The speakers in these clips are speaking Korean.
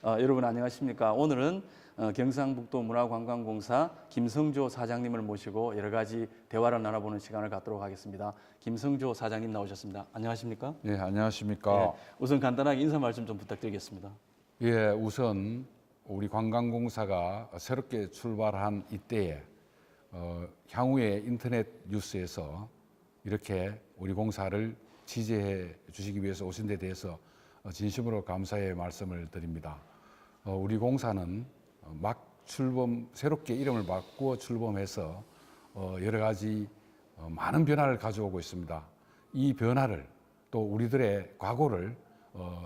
여러분 안녕하십니까? 오늘은 경상북도 문화관광공사 김성조 사장님을 모시고 여러 가지 대화를 나눠보는 시간을 갖도록 하겠습니다. 김성조 사장님 나오셨습니다. 안녕하십니까? 예, 안녕하십니까? 우선 간단하게 인사 말씀 좀 부탁드리겠습니다. 예, 우선 우리 관광공사가 새롭게 출발한 이때에 향후에 인터넷 뉴스에서 이렇게 우리 공사를 취재해 주시기 위해서 오신 데 대해서 진심으로 감사의 말씀을 드립니다. 우리 공사는 새롭게 이름을 바꾸어 출범해서 여러 가지 많은 변화를 가져오고 있습니다. 이 변화를 또 우리들의 과거를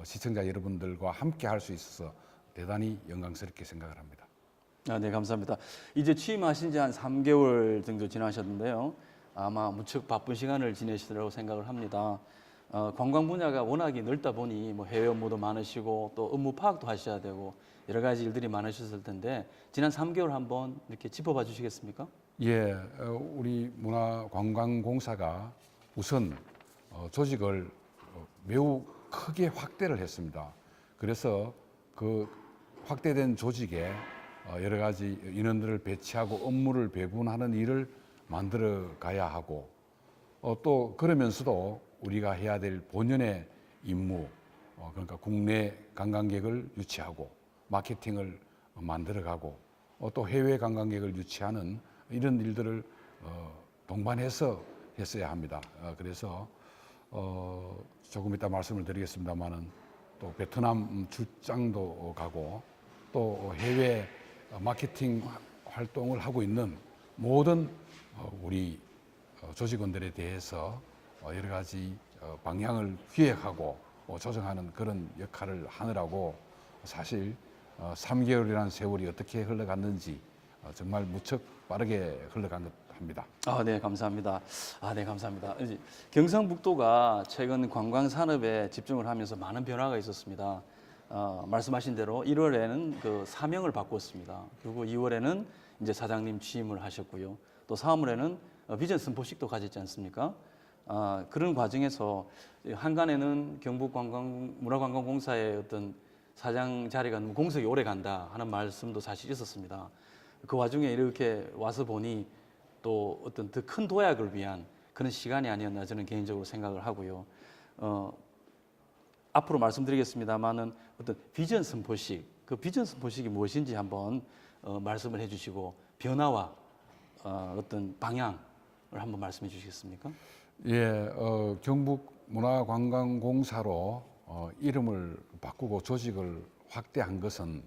시청자 여러분들과 함께 할 수 있어서 대단히 영광스럽게 생각을 합니다. 네, 감사합니다. 이제 취임하신 지 한 3개월 정도 지나셨는데요. 아마 무척 바쁜 시간을 지내시리라고 생각을 합니다. 관광 분야가 워낙에 넓다 보니 뭐 해외 업무도 많으시고 또 업무 파악도 하셔야 되고 여러 가지 일들이 많으셨을 텐데 지난 3개월 한번 이렇게 짚어봐 주시겠습니까? 예, 우리 문화관광공사가 우선 조직을 매우 크게 확대를 했습니다. 그래서 그 확대된 조직에 여러 가지 인원들을 배치하고 업무를 배분하는 일을 만들어 가야 하고 또 그러면서도 우리가 해야 될 본연의 임무, 그러니까 국내 관광객을 유치하고 마케팅을 만들어가고 또 해외 관광객을 유치하는 이런 일들을 동반해서 했어야 합니다. 그래서 조금 이따 말씀을 드리겠습니다만은 또 베트남 출장도 가고 또 해외 마케팅 활동을 하고 있는 모든 우리 조직원들에 대해서 여러 가지 방향을 기획하고 조정하는 그런 역할을 하느라고 사실 3개월이라는 세월이 어떻게 흘러갔는지 정말 무척 빠르게 흘러간 것 합니다. 네, 감사합니다. 네, 감사합니다. 경상북도가 최근 관광 산업에 집중을 하면서 많은 변화가 있었습니다. 말씀하신 대로 1월에는 그 사명을 바꿨습니다. 그리고 2월에는 이제 사장님 취임을 하셨고요. 또 3월에는 비전 선포식도 가졌지 않습니까? 그런 과정에서 한간에는 경북문화관광공사의 어떤 사장 자리가 너무 공석이 오래 간다 하는 말씀도 사실 있었습니다. 그 와중에 이렇게 와서 보니 또 어떤 더 큰 도약을 위한 그런 시간이 아니었나 저는 개인적으로 생각을 하고요. 앞으로 말씀드리겠습니다만은 어떤 비전 선포식, 그 비전 선포식이 무엇인지 한번 말씀을 해주시고 변화와 어떤 방향을 한번 말씀해 주시겠습니까? 예, 경북문화관광공사로 이름을 바꾸고 조직을 확대한 것은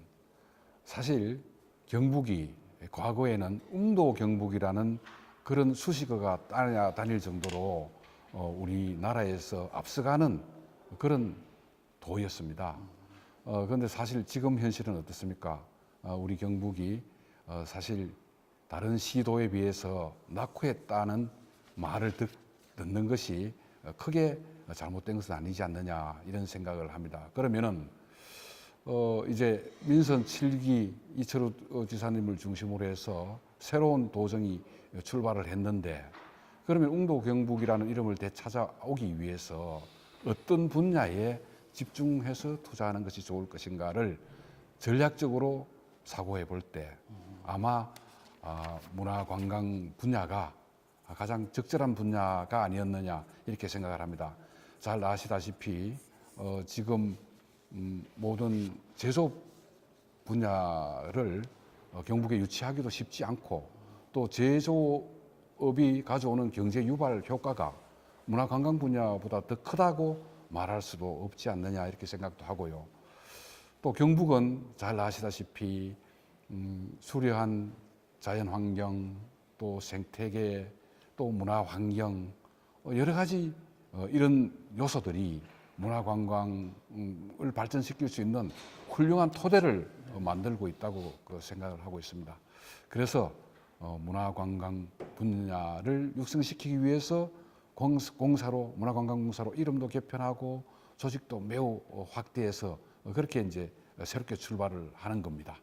사실 경북이 과거에는 웅도경북이라는 그런 수식어가 따라다닐 정도로 우리나라에서 앞서가는 그런 도였습니다. 그런데 사실 지금 현실은 어떻습니까? 우리 경북이 사실 다른 시도에 비해서 낙후했다는 말을 듣는 것이 크게 잘못된 것은 아니지 않느냐 이런 생각을 합니다. 그러면은 이제 민선 7기 이철우 지사님을 중심으로 해서 새로운 도정이 출발을 했는데 그러면 웅도경북이라는 이름을 되찾아오기 위해서 어떤 분야에 집중해서 투자하는 것이 좋을 것인가를 전략적으로 사고해 볼 때 아마 문화관광 분야가 가장 적절한 분야가 아니었느냐 이렇게 생각을 합니다. 잘 아시다시피 지금 모든 제조업 분야를 경북에 유치하기도 쉽지 않고 또 제조업이 가져오는 경제 유발 효과가 문화관광 분야보다 더 크다고 말할 수도 없지 않느냐 이렇게 생각도 하고요. 또 경북은 잘 아시다시피 수려한 자연환경 또 생태계 또 문화환경 여러 가지 이런 요소들이 문화관광을 발전시킬 수 있는 훌륭한 토대를 만들고 있다고 생각을 하고 있습니다. 그래서 문화관광 분야를 육성시키기 위해서 문화관광공사로 이름도 개편하고 조직도 매우 확대해서 그렇게 이제 새롭게 출발을 하는 겁니다.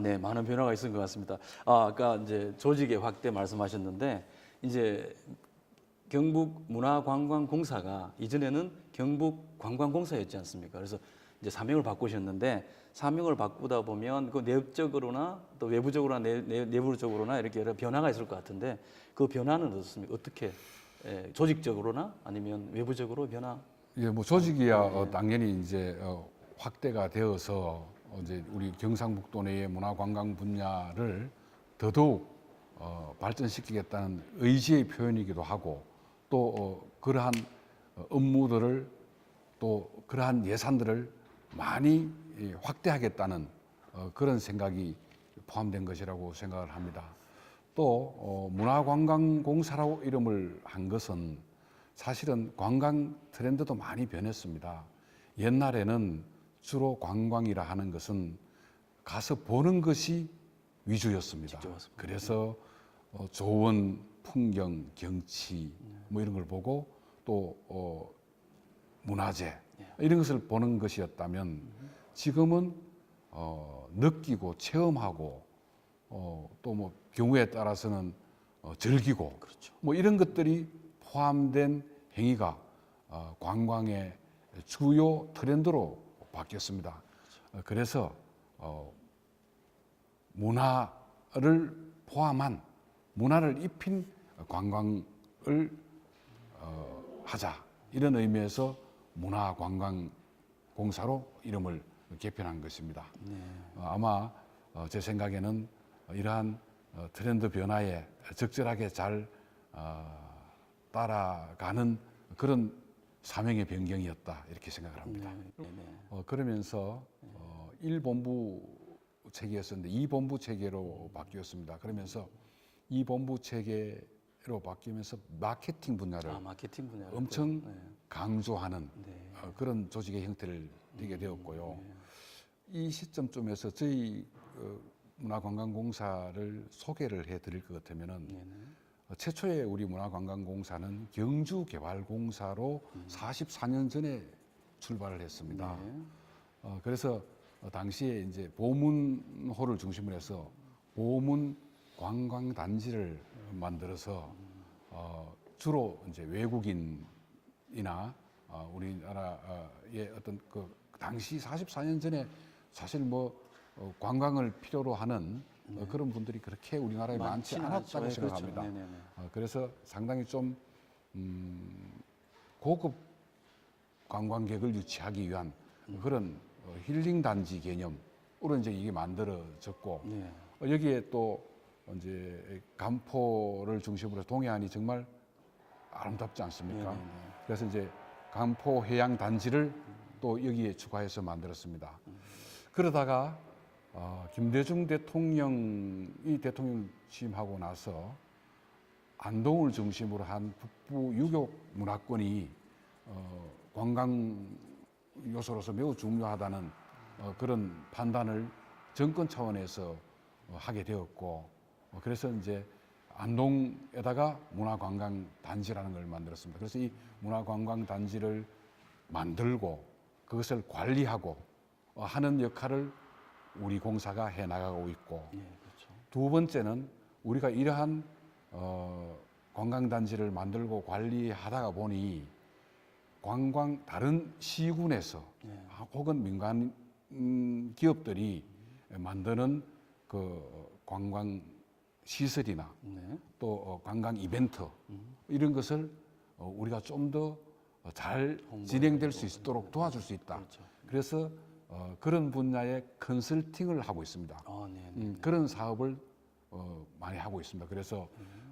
네, 많은 변화가 있은 것 같습니다. 아까 이제 조직의 확대 말씀하셨는데 이제 경북문화관광공사가 이전에는 경북관광공사였지 않습니까? 그래서 이제 사명을 바꾸셨는데 사명을 바꾸다 보면 그 내적으로나 또 외부적으로나 내부적으로나 이렇게 여러 변화가 있을 것 같은데 그 변화는 어떻습니까? 어떻게 조직적으로나 아니면 외부적으로 변화? 예, 뭐 조직이야 당연히 이제 확대가 되어서 이제 우리 경상북도 내의 문화관광 분야를 더더욱 발전시키겠다는 의지의 표현이기도 하고 또 그러한 업무들을 또 그러한 예산들을 많이 확대하겠다는 그런 생각이 포함된 것이라고 생각을 합니다. 또 문화관광공사라고 이름을 한 것은 사실은 관광 트렌드도 많이 변했습니다. 옛날에는 주로 관광이라 하는 것은 가서 보는 것이 위주였습니다. 그래서 좋은 풍경, 경치 뭐 이런 걸 보고 또 문화재 이런 것을 보는 것이었다면 지금은 느끼고 체험하고 또 뭐 경우에 따라서는 즐기고 그렇죠. 뭐 이런 것들이 포함된 행위가 관광의 주요 트렌드로 바뀌었습니다. 그래서 문화를 포함한 문화를 입힌 관광을 하자 이런 의미에서 문화관광공사로 이름을 개편한 것입니다. 네. 아마 제 생각에는 이러한 트렌드 변화에 적절하게 잘 따라가는 그런 사명의 변경이었다 이렇게 생각을 합니다. 네. 네. 그러면서 1본부 체계였었는데 2본부 체계로 바뀌었습니다. 그러면서 2본부 체계로 바뀌면서 마케팅 분야를 마케팅 분야 엄청 강조하는 네. 그런 조직의 형태를 띠게 되었고요. 이 시점쯤에서 저희 문화관광공사를 소개를 해드릴 것 같으면은 최초에 우리 문화관광공사는 경주개발공사로 44년 전에 출발을 했습니다. 그래서 당시에 이제 보문호를 중심으로 해서 보문 관광단지를 만들어서 주로 이제 외국인이나 우리나라의 어떤 그 당시 44년 전에 사실 뭐 관광을 필요로 하는 그런 분들이 그렇게 우리나라에 많지 않았다고 생각합니다. 그렇죠. 그래서 상당히 좀 고급 관광객을 유치하기 위한 그런 힐링 단지 개념으로 이제 이게 만들어졌고 여기에 또 이제 간포를 중심으로 해서 동해안이 정말 아름답지 않습니까? 그래서 이제 간포 해양 단지를 또 여기에 추가해서 만들었습니다. 그러다가 김대중 대통령이 대통령 취임하고 나서 안동을 중심으로 한 북부 유교 문화권이 관광 요소로서 매우 중요하다는 그런 판단을 정권 차원에서 하게 되었고 그래서 이제 안동에다가 문화관광단지라는 걸 만들었습니다. 그래서 이 문화관광단지를 만들고 그것을 관리하고 하는 역할을 우리 공사가 해나가고 있고 두 번째는 우리가 이러한 관광단지를 만들고 관리하다가 보니 다른 시군에서 혹은 민간 기업들이 만드는 그 관광 시설이나 또 관광 이벤트 이런 것을 우리가 좀 더 잘 진행될 수 있도록 도와줄 수 있다. 그래서 그런 분야의 컨설팅을 하고 있습니다. 그런 사업을 많이 하고 있습니다. 그래서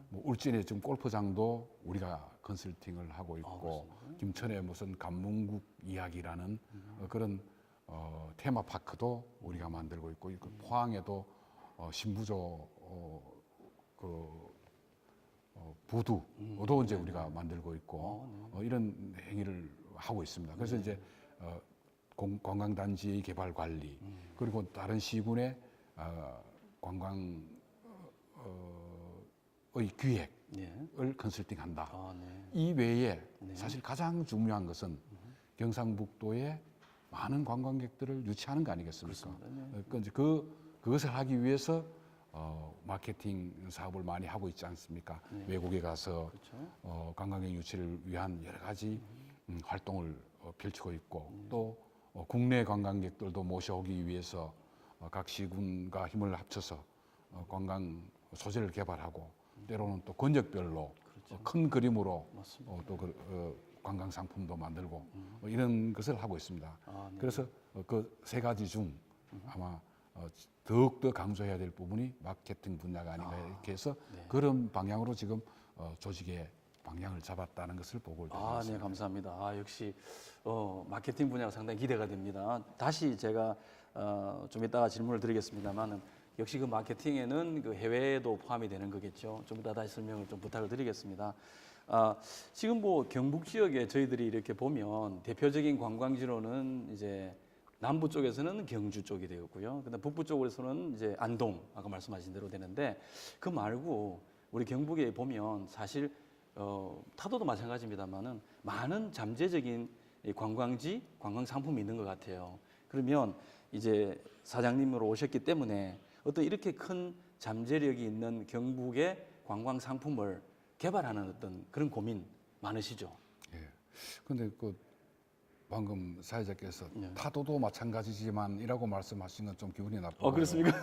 뭐 울진에 지금 골프장도 우리가 컨설팅을 하고 있고 김천에 무슨 간문국 이야기라는 그런 테마파크도 우리가 만들고 있고 포항에도 신부조 부두도 이제 우리가 만들고 있고 이런 행위를 하고 있습니다. 그래서 이제 관광단지의 개발 관리 그리고 다른 시군의 관광의 기획을 컨설팅한다. 이 외에 사실 가장 중요한 것은 경상북도에 많은 관광객들을 유치하는 거 아니겠습니까? 그것을 하기 위해서 마케팅 사업을 많이 하고 있지 않습니까? 외국에 가서 관광객 유치를 위한 여러 가지 활동을 펼치고 있고 또 국내 관광객들도 모셔오기 위해서 각 시군과 힘을 합쳐서 관광 소재를 개발하고 때로는 또 권역별로 큰 그림으로 또 관광 상품도 만들고 이런 것을 하고 있습니다. 네. 그래서 그 세 가지 중 아마 더욱더 강조해야 될 부분이 마케팅 분야가 아닌가 이렇게 해서 네. 그런 방향으로 지금 조직의 방향을 잡았다는 것을 보고 있습니다. 네, 감사합니다. 역시 마케팅 분야가 상당히 기대가 됩니다. 다시 제가 좀 이따가 질문을 드리겠습니다만은 역시 그 마케팅에는 그 해외도 포함이 되는 거겠죠. 좀 이따 다시 설명을 좀 부탁을 드리겠습니다. 지금 뭐 경북 지역에 저희들이 이렇게 보면 대표적인 관광지로는 이제 남부 쪽에서는 경주 쪽이 되었고요. 그다음 북부 쪽에서는 이제 안동 아까 말씀하신 대로 되는데 그 말고 우리 경북에 보면 사실 타도도 마찬가지입니다만은 많은 잠재적인 이 관광지, 관광 상품이 있는 것 같아요. 그러면 이제 사장님으로 오셨기 때문에 어떤 이렇게 큰 잠재력이 있는 경북의 관광 상품을 개발하는 어떤 그런 고민 많으시죠? 예. 근데 그 방금 사회자께서 네. 타도도 마찬가지지만이라고 말씀하신 건 좀 기분이 나쁘고. 그렇습니까?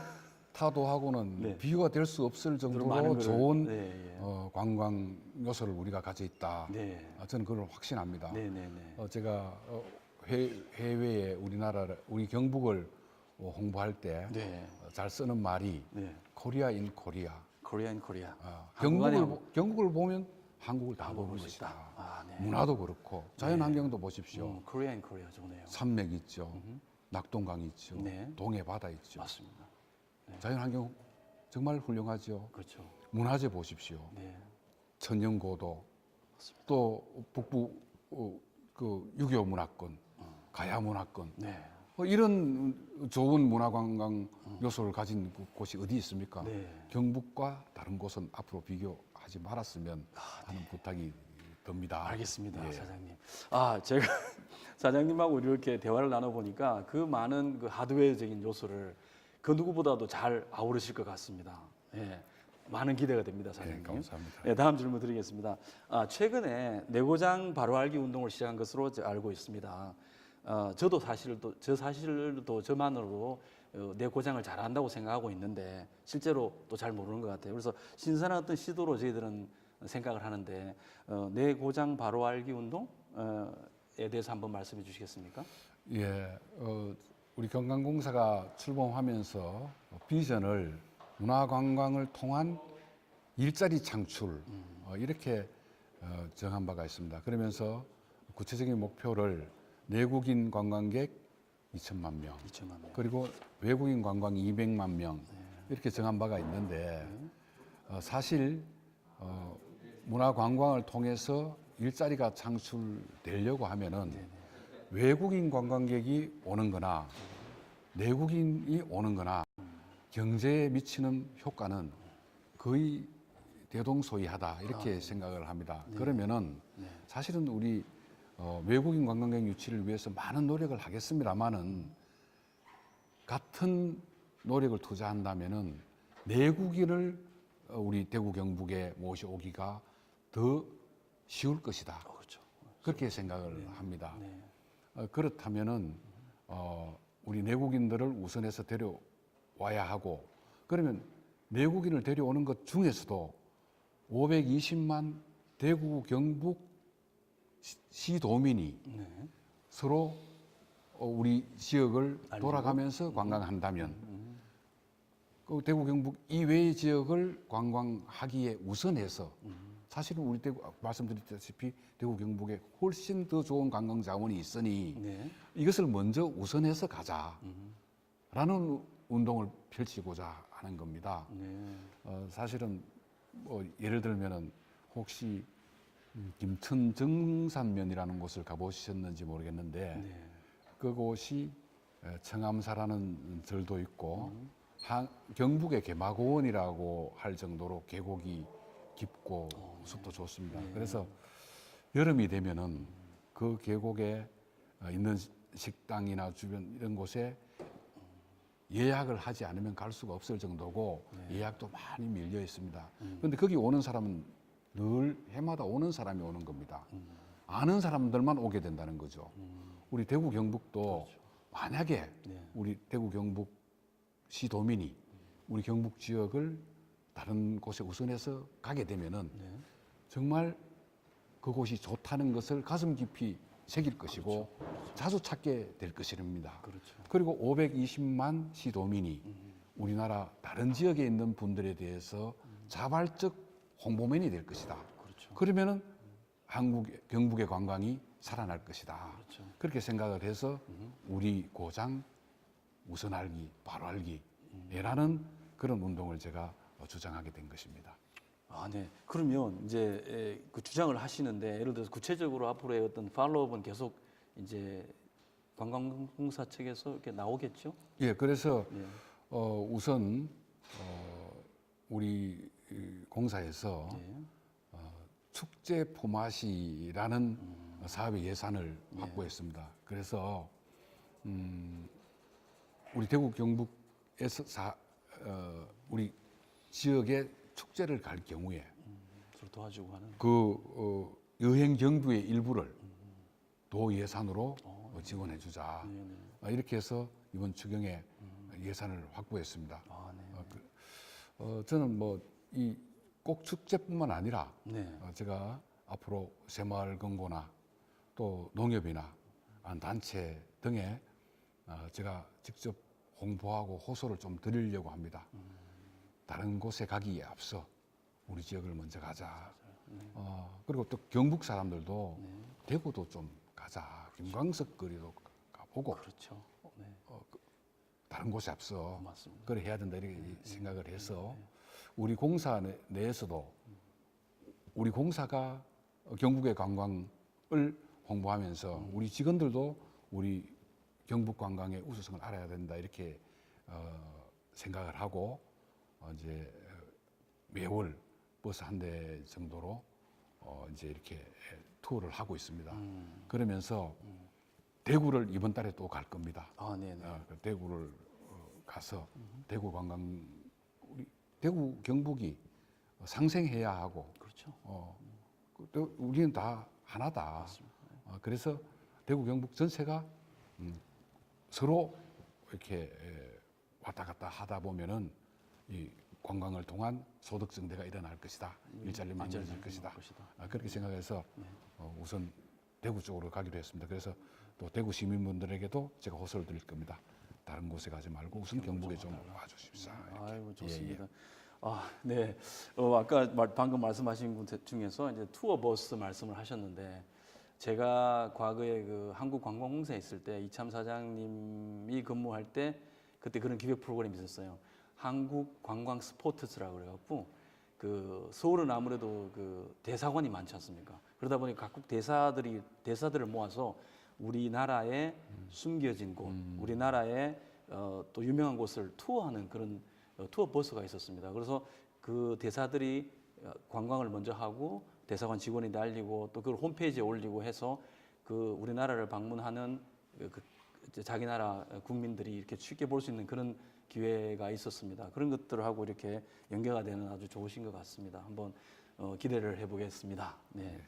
타도하고는 네. 비교가 될 수 없을 많은 정도로 거를, 좋은 네, 예. 관광 요소를 우리가 가져 있다. 네. 저는 그걸 확신합니다. 네, 네, 네. 제가 해외에 우리 경북을 홍보할 때 잘 네. 쓰는 말이 네. 코리아 인 코리아. 코리아 인 코리아. 경북을 보면 한국을 다 보는 볼 수 것이다. 있다. 네. 문화도 그렇고 자연 환경도 보십시오. 코리아 인 코리아 좋네요. 산맥 있죠. 낙동강 있죠. 네. 동해 바다 있죠. 맞습니다. 자연 환경 정말 훌륭하죠. 그렇죠. 문화재 보십시오. 네. 천연고도 또 북부 그 유교 문화권, 가야 문화권 네. 이런 좋은 문화관광 요소를 가진 곳이 어디 있습니까? 네. 경북과 다른 곳은 앞으로 비교하지 말았으면 하는 부탁이 듭니다. 알겠습니다, 예. 사장님. 제가 사장님하고 이렇게 대화를 나눠보니까 그 많은 그 하드웨어적인 요소를 그 누구보다도 잘 아우르실 것 같습니다. 예. 많은 기대가 됩니다, 사장님. 네, 감사합니다. 네, 다음 질문 드리겠습니다. 최근에 내고장 바로 알기 운동을 시작한 것으로 알고 있습니다. 저도 저 사실도 저만으로 내 고장을 잘한다고 생각하고 있는데 실제로 또 잘 모르는 것 같아요. 그래서 신선한 어떤 시도로 저희들은 생각을 하는데 내 고장 바로 알기 운동에 대해서 한번 말씀해 주시겠습니까? 예, 우리 경관공사가 출범하면서 비전을 문화관광을 통한 일자리 창출 이렇게 정한 바가 있습니다. 그러면서 구체적인 목표를 내국인 관광객 2천만 명, 2천만 명. 그리고 외국인 관광 200만 명 이렇게 정한 바가 있는데 사실 문화관광을 통해서 일자리가 창출되려고 하면은 외국인 관광객이 오는 거나 내국인이 오는 거나 경제에 미치는 효과는 거의 대동소이하다 이렇게 생각을 합니다. 그러면은 사실은 우리 외국인 관광객 유치를 위해서 많은 노력을 하겠습니다만은 같은 노력을 투자한다면은 내국인을 우리 대구 경북에 모셔오기가 더 쉬울 것이다. 그렇죠. 그렇게 생각을 합니다. 네. 그렇다면은 우리 내국인들을 우선해서 데려와야 하고 그러면 내국인을 데려오는 것 중에서도 520만 대구 경북 시도민이 서로 우리 지역을 돌아가면서 관광한다면 그 대구 경북 이외의 지역을 관광하기에 우선해서 사실은 우리 대구 말씀드렸다시피 대구 경북에 훨씬 더 좋은 관광 자원이 있으니 이것을 먼저 우선해서 가자라는 운동을 펼치고자 하는 겁니다. 사실은 뭐 예를 들면은 혹시 김천 정산면이라는 곳을 가보셨는지 모르겠는데 그곳이 청암사라는 절도 있고 경북의 개마고원이라고 할 정도로 계곡이 깊고 숲도 좋습니다. 그래서 여름이 되면은 그 계곡에 있는 식당이나 주변 이런 곳에 예약을 하지 않으면 갈 수가 없을 정도고 예약도 많이 밀려 있습니다. 그런데 거기 오는 사람은 늘 해마다 오는 사람이 오는 겁니다. 아는 사람들만 오게 된다는 거죠. 우리 대구 경북도 만약에 네. 우리 대구 경북 시도민이 우리 경북 지역을 다른 곳에 우선해서 가게 되면은 네. 정말 그곳이 좋다는 것을 가슴 깊이 새길 것이고 자주 찾게 될 것입니다. 그렇죠. 그리고 520만 시도민이 우리나라 다른 지역에 있는 분들에 대해서 자발적 홍보맨이 될 것이다. 그렇죠. 그러면은 경북의 관광이 살아날 것이다. 그렇죠. 그렇게 생각을 해서 우리 고장 우선 알기, 바로 알기라는 그런 운동을 제가 주장하게 된 것입니다. 아, 네. 그러면 이제 그 주장을 하시는데 예를 들어서 구체적으로 앞으로의 어떤 팔로업은 계속 이제 관광공사 측에서 이렇게 나오겠죠? 예, 그래서 네. 우선 우리 공사에서 네. 축제 포마시라는 사업의 예산을 확보했습니다. 그래서 우리 대구 경북에서 우리 지역에 축제를 갈 경우에 서로 도와주고 하는. 그 여행 경비의 일부를 도 예산으로 지원해주자. 네, 네. 이렇게 해서 이번 추경에 예산을 확보했습니다. 아, 네. 저는 뭐 이 꼭 축제뿐만 아니라 네. 제가 앞으로 새마을 금고나 또 농협이나 단체 등에 제가 직접 홍보하고 호소를 좀 드리려고 합니다. 다른 곳에 가기에 앞서 우리 지역을 먼저 가자. 그리고 또 경북 사람들도 대구도 좀 가자. 김광석 거리도 가보고 그렇죠. 네. 다른 곳에 앞서 맞습니다. 그래 해야 된다 이렇게 생각을 해서 우리 공사 내에서도 우리 공사가 경북의 관광을 홍보하면서 우리 직원들도 우리 경북 관광의 우수성을 알아야 된다 이렇게 생각을 하고 이제 매월 버스 한 대 정도로 이제 이렇게 투어를 하고 있습니다. 그러면서 대구를 이번 달에 또 갈 겁니다. 아, 네, 네. 대구를 가서 대구 관광 우리 대구 경북이 상생해야 하고 그렇죠. 또 우리는 다 하나다. 그래서 대구 경북 전체가 서로 이렇게 왔다 갔다 하다 보면은 이 관광을 통한 소득 증대가 일어날 것이다. 일자리 만들어질 것이다. 그렇게 생각해서 우선 대구 쪽으로 가기로 했습니다. 그래서 또 대구 시민분들에게도 제가 호소를 드릴 겁니다. 다른 곳에 가지 말고 우선 경북에 좀 와주십사. 아이고 좋습니다. 아, 네. 아까 방금 말씀하신 분 중에서 이제 투어 버스 말씀을 하셨는데 제가 과거에 그 한국관광공사에 있을 때 이참 사장님이 근무할 때 그때 그런 기획 프로그램이 있었어요. 한국관광 스포츠라고 그래갖고 그 서울은 아무래도 그 대사관이 많지 않습니까? 그러다 보니 각국 대사들을 모아서 우리나라의 숨겨진 곳, 우리나라의 또 유명한 곳을 투어하는 그런 투어 버스가 있었습니다. 그래서 그 대사들이 관광을 먼저 하고 대사관 직원이 날리고 또 그걸 홈페이지에 올리고 해서 그 우리나라를 방문하는 그 자기 나라 국민들이 이렇게 쉽게 볼 수 있는 그런 기회가 있었습니다. 그런 것들하고 이렇게 연계가 되는 아주 좋으신 것 같습니다. 한번 기대를 해보겠습니다. 네.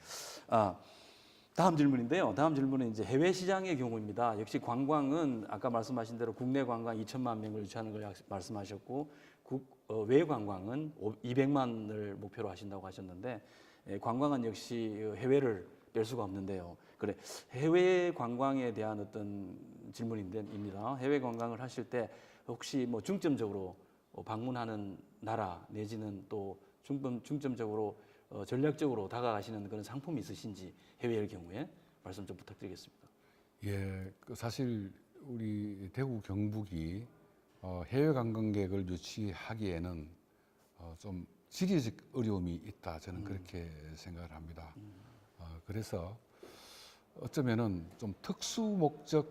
다음 질문인데요. 다음 질문은 이제 해외 시장의 경우입니다. 역시 관광은 아까 말씀하신 대로 국내 관광 2천만 명을 유치하는 걸 말씀하셨고 외 관광은 200만을 목표로 하신다고 하셨는데 관광은 역시 해외를 뺄 수가 없는데요. 그래 해외 관광에 대한 어떤 질문입니다. 해외 관광을 하실 때 혹시 뭐 중점적으로 방문하는 나라 내지는 또 중점적으로 전략적으로 다가가시는 그런 상품이 있으신지 해외의 경우에 말씀 좀 부탁드리겠습니다. 예, 사실 우리 대구 경북이 해외 관광객을 유치하기에는 좀 지리적 어려움이 있다 저는 그렇게 생각을 합니다. 그래서 어쩌면은 좀 특수 목적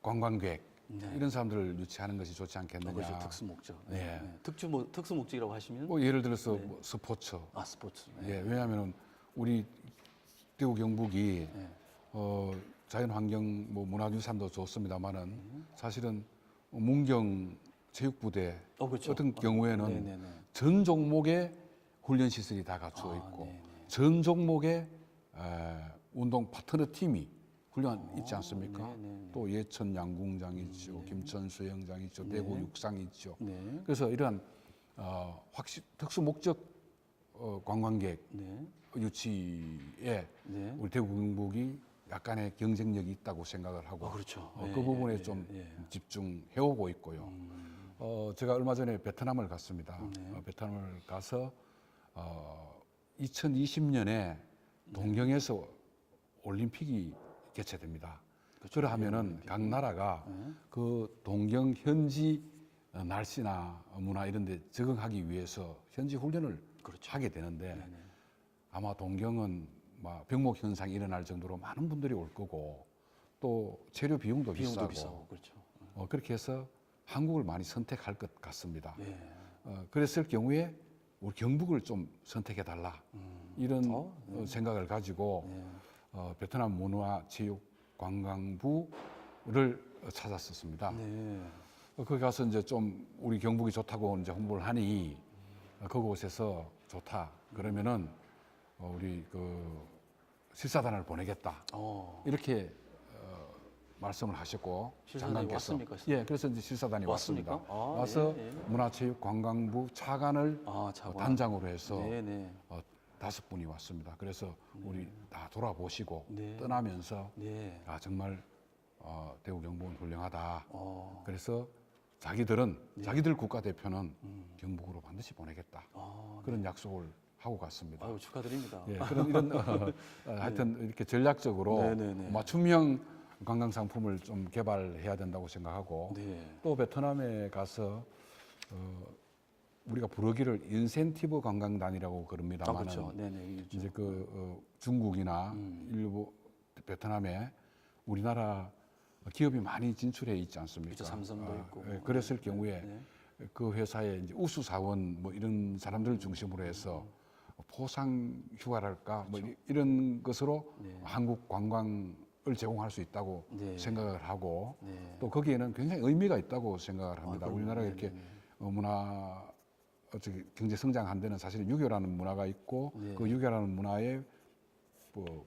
관광객 이런 사람들을 유치하는 것이 좋지 않겠느냐. 그렇죠. 특수 목적. 네. 네. 특수 목적이라고 하시면 뭐 예를 들어서 뭐 스포츠. 스포츠. 예, 왜냐하면은 우리 대구 경북이 네. 자연환경 뭐 문화유산도 좋습니다만은 사실은 문경 체육부대 그렇죠. 같은 경우에는 네네네. 전 종목의 훈련 시설이 다 갖추어 있고 네네. 전 종목의 운동 파트너 팀이 훈련 있지 않습니까? 네, 네, 네. 또 예천 양궁장 있죠, 김천 수영장 있죠, 대구 육상 있죠. 네. 그래서 이러한 특수 목적 관광객 네. 유치에 네. 우리 대구 경북이 약간의 경쟁력이 있다고 생각을 하고 그렇죠. 그 부분에 좀 집중해 오고 있고요. 제가 얼마 전에 베트남을 갔습니다. 베트남을 가서 2020년에 동경에서 올림픽이 개최됩니다. 그렇죠. 그러하면은 각 나라가 그 동경 현지 날씨나 문화 이런 데 적응하기 위해서 현지 훈련을 그렇죠. 하게 되는데 아마 동경은 막 병목 현상이 일어날 정도로 많은 분들이 올 거고 또 재료 비용도 비싸고 그렇죠. 그렇게 해서 한국을 많이 선택할 것 같습니다. 네. 그랬을 경우에 우리 경북을 좀 선택해 달라 이런 생각을 가지고 베트남 문화체육관광부를 찾았었습니다. 네. 거기 가서 이제 좀 우리 경북이 좋다고 이제 홍보를 하니 그곳에서 좋다 그러면은 우리 그 실사단을 보내겠다 이렇게 말씀을 하셨고 실사단이 장관께서 왔습니까? 예 그래서 이제 실사단이 왔습니까? 왔습니다. 와서 문화체육관광부 차관을 차관. 단장으로 해서 네네. 5분이 왔습니다. 그래서 우리 다 돌아보시고 네. 떠나면서 네. 정말 대구 경북은 훌륭하다. 그래서 자기들 국가대표는 경북으로 반드시 보내겠다. 그런 약속을 하고 갔습니다. 아유, 축하드립니다. 예, 그런 이런 하여튼 이렇게 전략적으로 네네네. 맞춤형 관광 상품을 좀 개발해야 된다고 생각하고 네. 또 베트남에 가서 우리가 부르기를 인센티브 관광단이라고 그럽니다만은 그렇죠. 네네. 이제 중국이나 일부 베트남에 우리나라 기업이 많이 진출해 있지 않습니까? 그렇죠. 삼성도 있고. 예, 그랬을 경우에 그 회사에 이제 우수 사원 뭐 이런 사람들을 중심으로 해서 포상 휴가랄까 뭐 이런 것으로 한국 관광을 제공할 수 있다고 생각을 하고 또 거기에는 굉장히 의미가 있다고 생각을 합니다. 우리나라가 이렇게 문화 경제 성장한 데는 사실 유교라는 문화가 있고 그 유교라는 문화의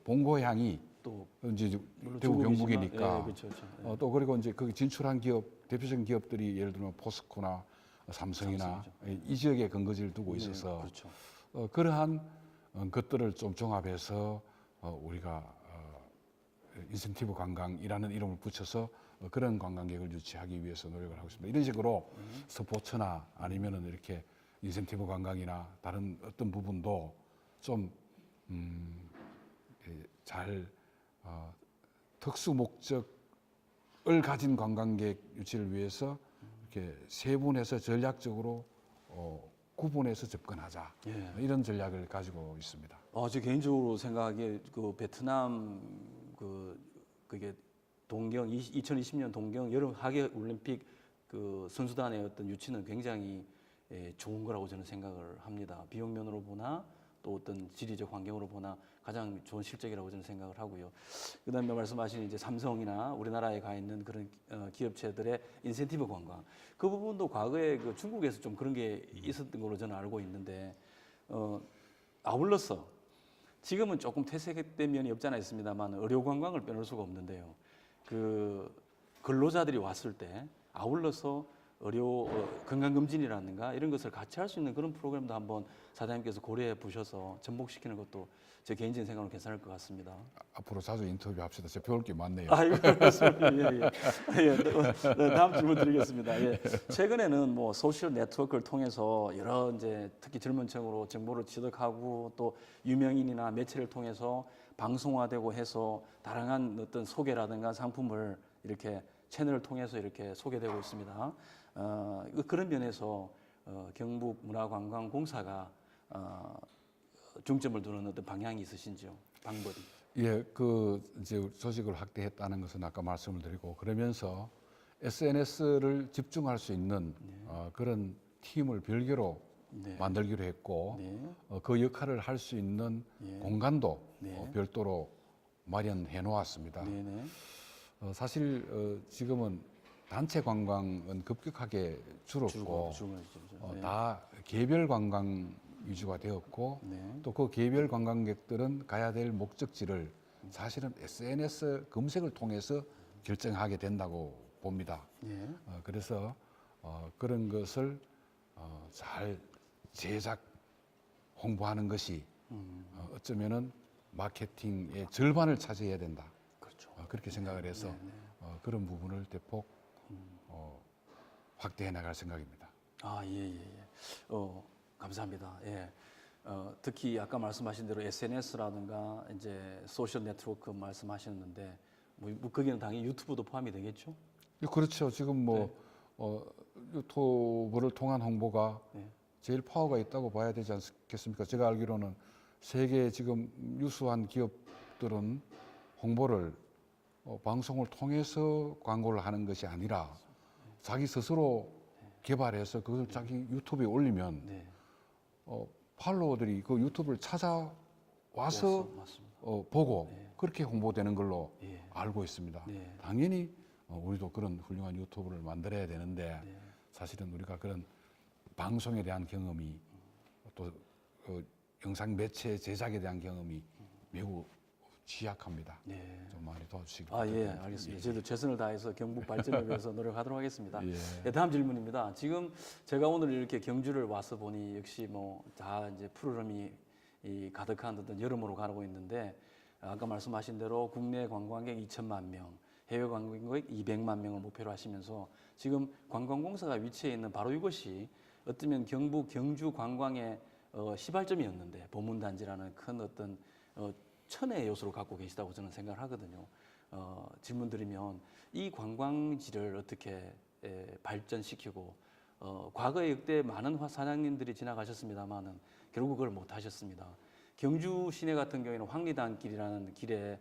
본고향이 또 이제 물론 대구 중국이지만, 경북이니까 그렇죠. 또 그리고 이제 거기 진출한 대표적인 기업들이 예를 들면 포스코나 삼성이나 이 지역에 근거지를 두고 있어서 그렇죠. 그러한 것들을 좀 종합해서 우리가 인센티브 관광이라는 이름을 붙여서 그런 관광객을 유치하기 위해서 노력을 하고 있습니다. 이런 식으로 스포츠나 아니면은 이렇게 인센티브 관광이나 다른 어떤 부분도 좀 잘 특수 목적을 가진 관광객 유치를 위해서 이렇게 세분해서 전략적으로 구분해서 접근하자 이런 전략을 가지고 있습니다. 제 개인적으로 생각하기에 그 베트남 그게 동경 2020년 동경 여름 하계 올림픽 그 선수단의 어떤 유치는 굉장히 좋은 거라고 저는 생각을 합니다. 비용 면으로 보나 또 어떤 지리적 환경으로 보나 가장 좋은 실적이라고 저는 생각을 하고요. 그다음에 말씀하신 이제 삼성이나 우리나라에 가 있는 그런 기업체들의 인센티브 관광 그 부분도 과거에 그 중국에서 좀 그런 게 있었던 걸로 저는 알고 있는데 아울러서 지금은 조금 퇴색된 면이 없지 않아 있습니다만 의료 관광을 빼놓을 수가 없는데요. 그 근로자들이 왔을 때 아울러서 의료 건강검진이라든가 이런 것을 같이 할 수 있는 그런 프로그램도 한번 사장님께서 고려해 보셔서 접목시키는 것도 제 개인적인 생각으로 괜찮을 것 같습니다. 앞으로 자주 인터뷰합시다. 제가 배울 게 많네요. 그렇습니다. 다음 질문 드리겠습니다. 최근에는 뭐 소셜 네트워크를 통해서 여러 이제 특히 젊은 층으로 정보를 취득하고 또 유명인이나 매체를 통해서 방송화되고 해서 다양한 어떤 소개라든가 상품을 이렇게 채널을 통해서 이렇게 소개되고 있습니다. 그런 면에서 경북문화관광공사가 중점을 두는 어떤 방향이 있으신지요? 방법이? 예, 이제 조직을 확대했다는 것은 아까 말씀을 드리고 그러면서 SNS를 집중할 수 있는 그런 팀을 별개로 만들기로 했고 그 역할을 할 수 있는 공간도 별도로 마련해 놓았습니다. 사실 지금은 단체 관광은 급격하게 줄었고 다 개별 관광 위주가 되었고 또 그 개별 관광객들은 가야 될 목적지를 사실은 SNS 검색을 통해서 결정하게 된다고 봅니다. 예. 그래서 그런 것을 잘 제작 홍보하는 것이 어쩌면은 마케팅의 절반을 차지해야 된다. 그렇죠. 그렇게 생각을 해서 그런 부분을 대폭 확대해 나갈 생각입니다. 아, 예, 예, 예. 감사합니다. 예. 특히 아까 말씀하신 대로 SNS라든가 이제 소셜 네트워크 말씀하셨는데 뭐 거기는 당연히 유튜브도 포함이 되겠죠? 그렇죠. 지금 뭐 유튜브를 통한 홍보가 네. 제일 파워가 있다고 봐야 되지 않겠습니까? 제가 알기로는 세계 지금 유수한 기업들은 홍보를 방송을 통해서 광고를 하는 것이 아니라 자기 스스로 개발해서 그걸 자기 유튜브에 올리면 네. 팔로워들이 그 유튜브를 찾아와서 맞습니다. 보고 그렇게 홍보되는 걸로 예. 알고 있습니다. 네. 당연히 우리도 그런 훌륭한 유튜브를 만들어야 되는데 네. 사실은 우리가 그런 방송에 대한 경험이 또 영상 매체 제작에 대한 경험이 매우 취약합니다. 네. 좀 많이 도와주시기 아, 예, 부탁드립니다. 알겠습니다. 저희도 최선을 다해서 경북 발전을 위해서 노력하도록 하겠습니다. 예. 네, 다음 질문입니다. 지금 제가 오늘 이렇게 경주를 와서 보니 역시 뭐 다 이제 푸르름이 가득한 어떤 여름으로 가고 있는데 아까 말씀하신 대로 국내 관광객 2천만 명, 해외 관광객 200만 명을 목표로 하시면서 지금 관광공사가 위치해 있는 바로 이것이 어쩌면 경북 경주 관광의 시발점이었는데 보문단지라는 큰 어떤 천의 요소를 갖고 계시다고 저는 생각을 하거든요. 질문 드리면 이 관광지를 어떻게 발전시키고 과거에 역대 많은 사장님들이 지나가셨습니다만은 결국 그걸 못 하셨습니다. 경주 시내 같은 경우에는 황리단길이라는 길에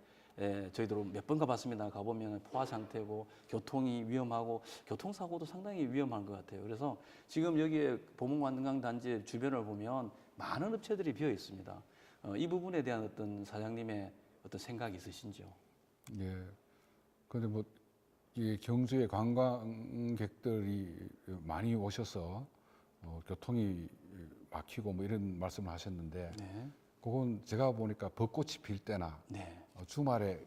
저희도 몇 번 가봤습니다. 가보면 포화 상태고 교통이 위험하고 교통사고도 상당히 위험한 것 같아요. 그래서 지금 여기에 보문관광 단지 주변을 보면 많은 업체들이 비어 있습니다. 이 부분에 대한 어떤 사장님의 어떤 생각이 있으신지요? 예. 그런데 뭐 이 경주에 관광객들이 많이 오셔서 교통이 막히고 뭐 이런 말씀을 하셨는데 네. 그건 제가 보니까 벚꽃이 필 때나 네. 주말에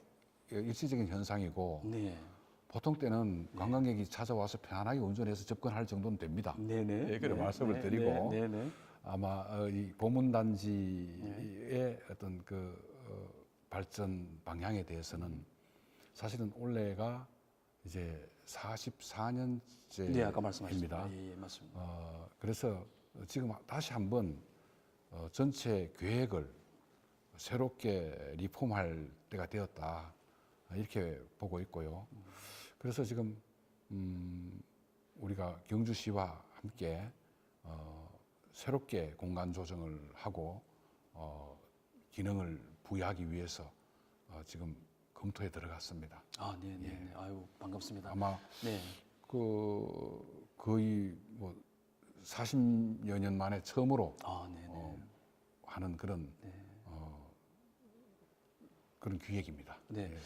일시적인 현상이고 네. 보통 때는 관광객이 찾아와서 편안하게 운전해서 접근할 정도는 됩니다. 네네. 예, 그런 말씀을 드리고 네네. 아마 이 보문단지의 어떤 발전 방향에 대해서는 사실은 올해가 이제 44년째입니다. 네, 아까 말씀하셨습니다. 예, 맞습니다. 그래서 지금 다시 한번 전체 계획을 새롭게 리폼할 때가 되었다 이렇게 보고 있고요. 그래서 지금 우리가 경주시와 함께 새롭게 공간 조정을 하고 기능을 부여하기 위해서 지금 검토에 들어갔습니다. 아, 네, 네, 네. 아유, 반갑습니다. 아마 네. 거의 뭐 40여 년 만에 처음으로 아, 네, 네. 하는 그런 그런 기획입니다. 네. 예.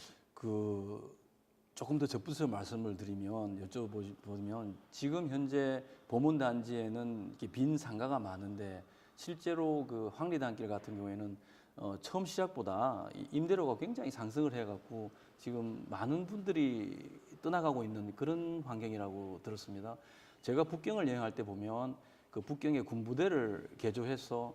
조금 더 접붙여서 말씀을 드리면 여쭤보면 지금 현재 보문단지에는 이렇게 빈 상가가 많은데 실제로 그 황리단길 같은 경우에는 처음 시작보다 임대료가 굉장히 상승을 해갖고 지금 많은 분들이 떠나가고 있는 그런 환경이라고 들었습니다. 제가 북경을 여행할 때 보면 그 북경의 군부대를 개조해서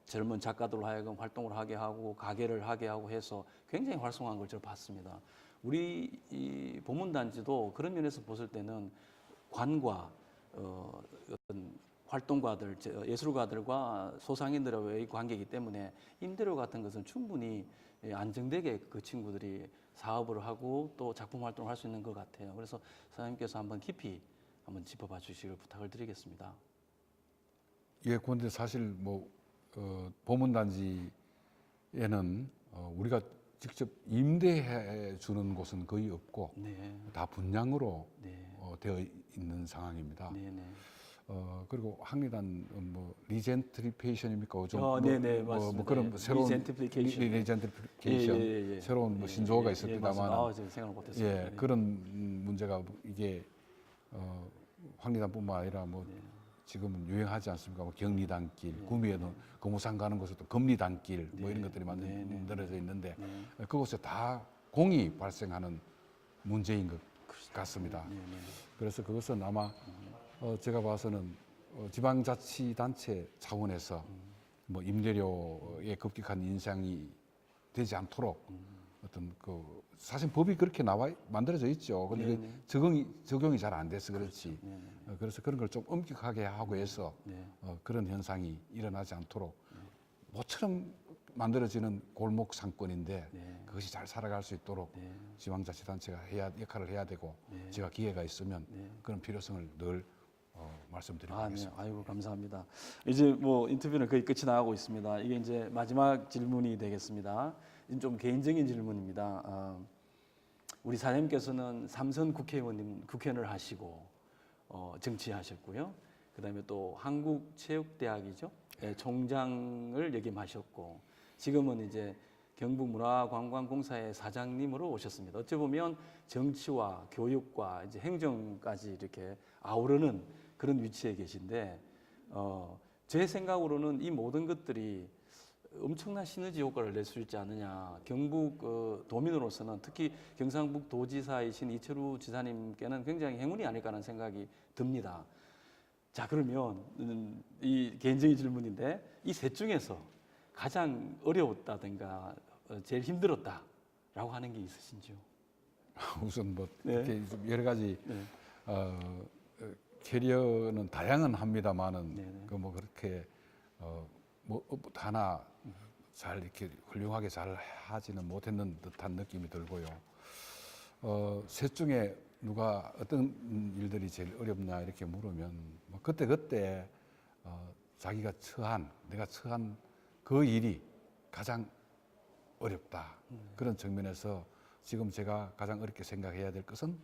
젊은 작가들로 하여금 활동을 하게 하고 가게를 하게 하고 해서 굉장히 활성화한 걸 제가 봤습니다. 우리 이 보문단지도 그런 면에서 봤을 때는 관과 어떤 활동가들, 예술가들과 소상인들의 관계이기 때문에 임대료 같은 것은 충분히 안정되게 그 친구들이 사업을 하고 또 작품 활동을 할 수 있는 것 같아요. 그래서 사장님께서 한번 깊이 한번 짚어봐 주시길 부탁을 드리겠습니다. 예, 그런데 사실 뭐 보문단지에는 우리가 직접 임대해 주는 곳은 거의 없고 네. 다 분양으로 네. 되어 있는 상황입니다. 네, 네. 그리고 황리단 뭐 리젠트리페이션입니까? 네네, 맞습니다. 뭐 그런 예. 새로운 리젠트리피케이션. 리젠트리피케이션 예. 새로운 뭐 신조어가 있었습니다만 아, 제가 생각을 못했습니다. 예, 그런 문제가 이게 황리단뿐만 아니라 뭐 지금은 유행하지 않습니까? 뭐 격리단길, 구미에는 거무상 가는 곳에도 금리단길 뭐 이런 것들이 만들어져 있는데 그곳에 다 공이 발생하는 문제인 것 같습니다. 그래서 그것은 아마 제가 봐서는 지방자치단체 차원에서 뭐 임대료의 급격한 인상이 되지 않도록 어떤 그 사실 법이 그렇게 만들어져 있죠. 근데 그 적용이 잘 안 돼서 그렇지. 그래서 그런 걸 좀 엄격하게 하고 해서 그런 현상이 일어나지 않도록 모처럼 만들어지는 골목 상권인데 그것이 잘 살아갈 수 있도록 지방자치단체가 역할을 해야 되고 제가 기회가 있으면 그런 필요성을 늘 말씀드리고 있습니다. 아이고 감사합니다. 이제 뭐 인터뷰는 거의 끝이 나가고 있습니다. 이게 이제 마지막 질문이 되겠습니다. 좀 개인적인 질문입니다. 우리 사장님께서는 삼선 국회의원을 하시고 정치하셨고요. 그다음에 또 한국체육대학이죠. 총장을 역임하셨고 지금은 이제 경북문화관광공사의 사장님으로 오셨습니다. 어찌 보면 정치와 교육과 이제 행정까지 이렇게 아우르는 그런 위치에 계신데 제 생각으로는 이 모든 것들이 엄청난 시너지 효과를 낼 수 있지 않느냐. 경북 도민으로서는 특히 경상북도지사이신 이철우 지사님께는 굉장히 행운이 아닐까라는 생각이 듭니다. 자, 그러면 이 개인적인 질문인데 이 셋 중에서 가장 어려웠다든가 제일 힘들었다라고 하는 게 있으신지요? 우선 뭐 이렇게 여러 가지 캐리어는 다양은 합니다만은 그 뭐 그렇게 뭐 하나 잘 이렇게 훌륭하게 잘 하지는 못했는 듯한 느낌이 들고요. 셋 중에 누가 어떤 일들이 제일 어렵냐 이렇게 물으면 뭐 그때 자기가 내가 처한 그 일이 가장 어렵다. 그런 측면에서 지금 제가 가장 어렵게 생각해야 될 것은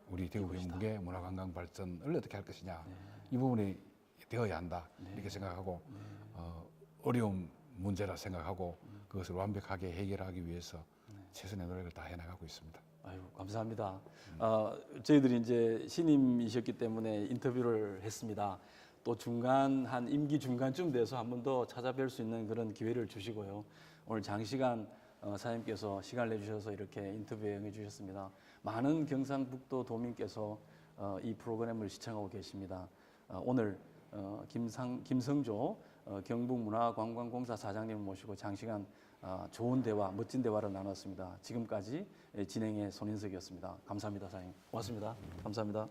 우리 대구 경북의 문화관광 발전을 어떻게 할 것이냐. 이 부분이 되어야 한다. 이렇게 생각하고 어려운 문제라 생각하고 그것을 완벽하게 해결하기 위해서 최선의 노력을 다해 나가고 있습니다. 아유, 감사합니다. 저희들이 이제 신임이셨기 때문에 인터뷰를 했습니다. 또 한 임기 중간쯤 돼서 한 번 더 찾아뵐 수 있는 그런 기회를 주시고요. 오늘 장시간 사장님께서 시간을 내주셔서 이렇게 인터뷰에 응해주셨습니다. 많은 경상북도 도민께서 이 프로그램을 시청하고 계십니다. 오늘 김성조 경북문화관광공사 사장님을 모시고 장시간 좋은 대화, 멋진 대화를 나눴습니다. 지금까지 진행의 손인석이었습니다. 감사합니다, 사장님. 고맙습니다. 감사합니다.